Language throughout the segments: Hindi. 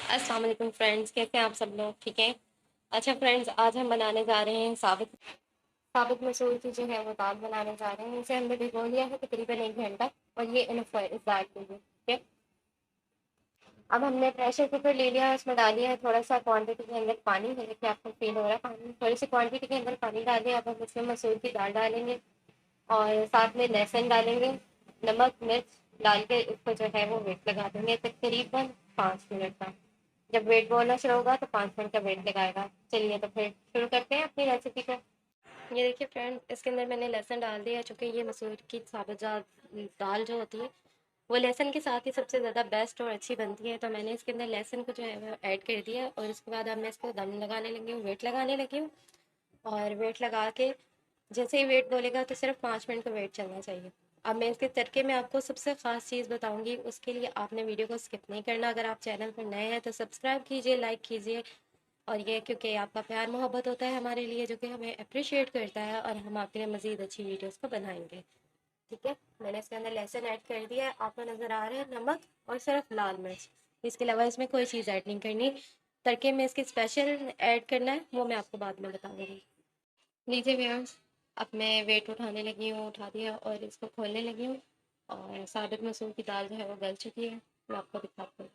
अस्सलाम वालेकुम फ्रेंड्स, कैसे हैं आप सब लोग? ठीक हैं। अच्छा फ्रेंड्स, आज हम बनाने जा रहे हैं साबित साबित मसूर की जो है वो दाल बनाने जा रहे हैं। इसे हमने भिगो लिया है तकरीबन 1 घंटा और ये इनफ है इस दाल के लिए। ठीक है। अब हमने प्रेशर कुकर ले लिया, उसमें डालिए है थोड़ा सा क्वांटिटी के अंदर पानी। जैसे कि आपको फील हो रहा है पानी, थोड़ी सी क्वांटिटी के अंदर पानी डालिए। अब हम इसमें मसूर की दाल डालेंगे और साथ में लहसुन डालेंगे, नमक मिर्च डाल के इसको जो है वो वेट लगा देंगे तकरीबन 5 मिनट का। जब वेट बोलना शुरू होगा तो 5 मिनट का वेट लगाएगा। चलिए तो फिर शुरू करते हैं अपनी रेसिपी को। ये देखिए फ्रेंड, इसके अंदर मैंने लहसुन डाल दिया, चूँकि ये मसूर की साबुत दाल जो होती है वो लहसुन के साथ ही सबसे ज़्यादा बेस्ट और अच्छी बनती है। तो मैंने इसके अंदर लहसुन को जो है वो ऐड कर दिया और उसके बाद अब मैं इसको दम लगाने लगी हूँ, वेट लगाने लगी हूँ। और वेट लगा के जैसे ही वेट बोलेगा तो सिर्फ 5 मिनट का वेट चलना चाहिए। अब मैं इसके तड़के में आपको सबसे ख़ास चीज़ बताऊंगी, उसके लिए आपने वीडियो को स्किप नहीं करना। अगर आप चैनल पर नए हैं तो सब्सक्राइब कीजिए, लाइक कीजिए। और ये क्योंकि आपका प्यार मोहब्बत होता है हमारे लिए, जो कि हमें अप्रिशिएट करता है और हम आपके लिए मज़ीद अच्छी वीडियोस को बनाएंगे। ठीक है। मैंने इसके अंदर लहसुन ऐड कर दिया है, आपको नज़र आ रहा है नमक और सिर्फ लाल मिर्च। इसके अलावा इसमें कोई चीज़ ऐड नहीं करनी। तड़के में इसके स्पेशल ऐड करना है वो मैं आपको बाद में बताऊँगी। लीजिए व्यूअर्स, अब मैं वेट उठाने लगी हूँ, उठा दिया और इसको खोलने लगी हूँ। और साबित मसूर की दाल जो है वो गल चुकी है, मैं आपको दिखाती हूँ।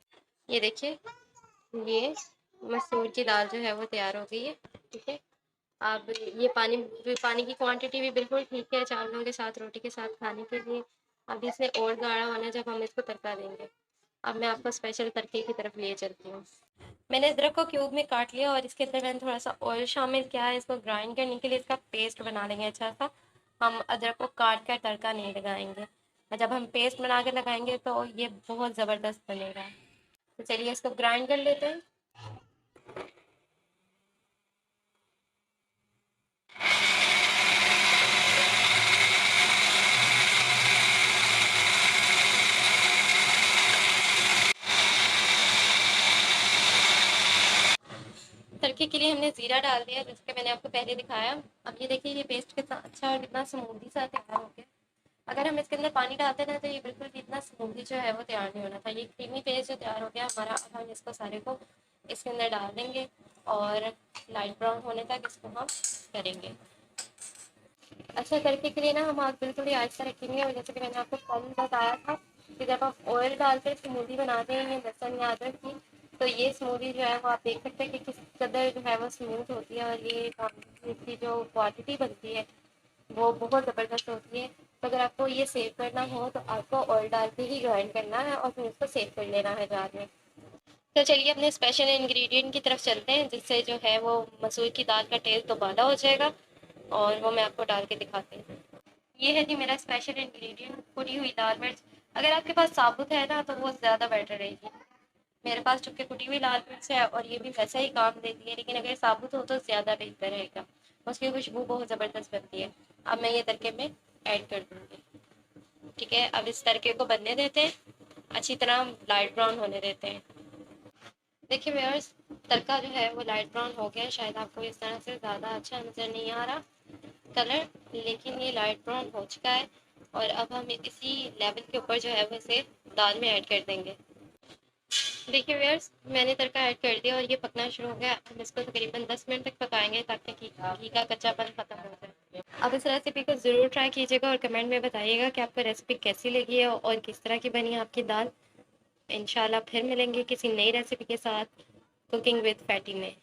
ये देखिए, ये मसूर की दाल जो है वो तैयार हो गई है। ठीक है। अब ये पानी की क्वांटिटी भी बिल्कुल ठीक है चावलों के साथ, रोटी के साथ खाने के लिए। अब इसे और गाढ़ा होना है जब हम इसको तड़का देंगे। अब मैं आपको स्पेशल तड़के की तरफ लिए चलती हूँ। मैंने अदरक को क्यूब में काट लिया और इसके अंदर मैंने थोड़ा सा ऑयल शामिल किया है। इसको ग्राइंड करने के लिए इसका पेस्ट बना लेंगे अच्छा सा। हम अदरक को काट कर तड़का नहीं लगाएंगे, और जब हम पेस्ट बना के लगाएंगे तो ये बहुत ज़बरदस्त बनेगा। तो चलिए इसको ग्राइंड कर लेते हैं। तड़के के लिए हमने ज़ीरा डाल दिया, जैसे कि मैंने आपको पहले दिखाया। अब ये देखिए, ये पेस्ट कितना अच्छा और कितना स्मूदी सा तैयार हो गया। अगर हम इसके अंदर पानी डालते ना तो ये बिल्कुल भी इतना स्मूदी जो है वो तैयार नहीं होना था। ये क्रीमी पेस्ट जो तैयार हो गया हमारा, अब हम इसको सारे को इसके अंदर डाल देंगे और लाइट ब्राउन होने तक इसको हम करेंगे। अच्छा, तड़के के लिए ना हम आग बिल्कुल ही आहिस्ता रखेंगे। और जैसे कि मैंने आपको कल बताया था कि जब आप ऑयल डालकर स्मूदी बनाते हैं लहसुन या अदरक की, तो ये स्मूदी जो है वो आप देख सकते हैं कि किस कदर जो है वो स्मूथ होती है। और ये इसकी जो क्वांटिटी बनती है वो बहुत ज़बरदस्त होती है। तो अगर आपको ये सेव करना हो तो आपको ऑयल डाल के ही ग्राइंड करना है और फिर उसको सेव कर लेना है जार में। तो चलिए अपने स्पेशल इंग्रेडिएंट की तरफ चलते हैं, जिससे जो है वो मसूर की दाल का टेस्ट दोबारा हो जाएगा और वो मैं आपको डाल के दिखाती हूँ। ये है जी मेरा स्पेशल इंग्रेडिएंट, कुटी हुई लाल मिर्च। अगर आपके पास साबुत है ना तो वो ज़्यादा बेटर रहेगी। मेरे पास चूँकि कुटी हुई लाल मिर्च है और ये भी वैसा ही काम देती है, लेकिन अगर साबुत हो तो ज़्यादा बेहतर रहेगा। उसकी खुशबू बहुत ज़बरदस्त बनती है। अब मैं ये तड़के में ऐड कर दूँगी। ठीक है। अब इस तड़के को बनने देते हैं, अच्छी तरह लाइट ब्राउन होने देते हैं। देखिए व्यूअर्स, तड़का जो है वो लाइट ब्राउन हो गया है। शायद आपको इस तरह से ज़्यादा अच्छा नज़र नहीं आ रहा कलर, लेकिन ये लाइट ब्राउन हो चुका है। और अब हम इसी लेवल के ऊपर जो है वो इसे दाल में ऐड कर देंगे। देखिए व्यूअर्स, मैंने तड़का ऐड कर दिया और ये पकना शुरू हो गया। हम इसको तकरीबन 10 मिनट तक पकाएंगे ताकि घी का कच्चापन खत्म हो जाए। अब इस रेसिपी को ज़रूर ट्राई कीजिएगा और कमेंट में बताइएगा कि आपको रेसिपी कैसी लगी है और किस तरह की बनी आपकी दाल। इंशाल्लाह फिर मिलेंगे किसी नई रेसिपी के साथ, कुकिंग विद फैटी में।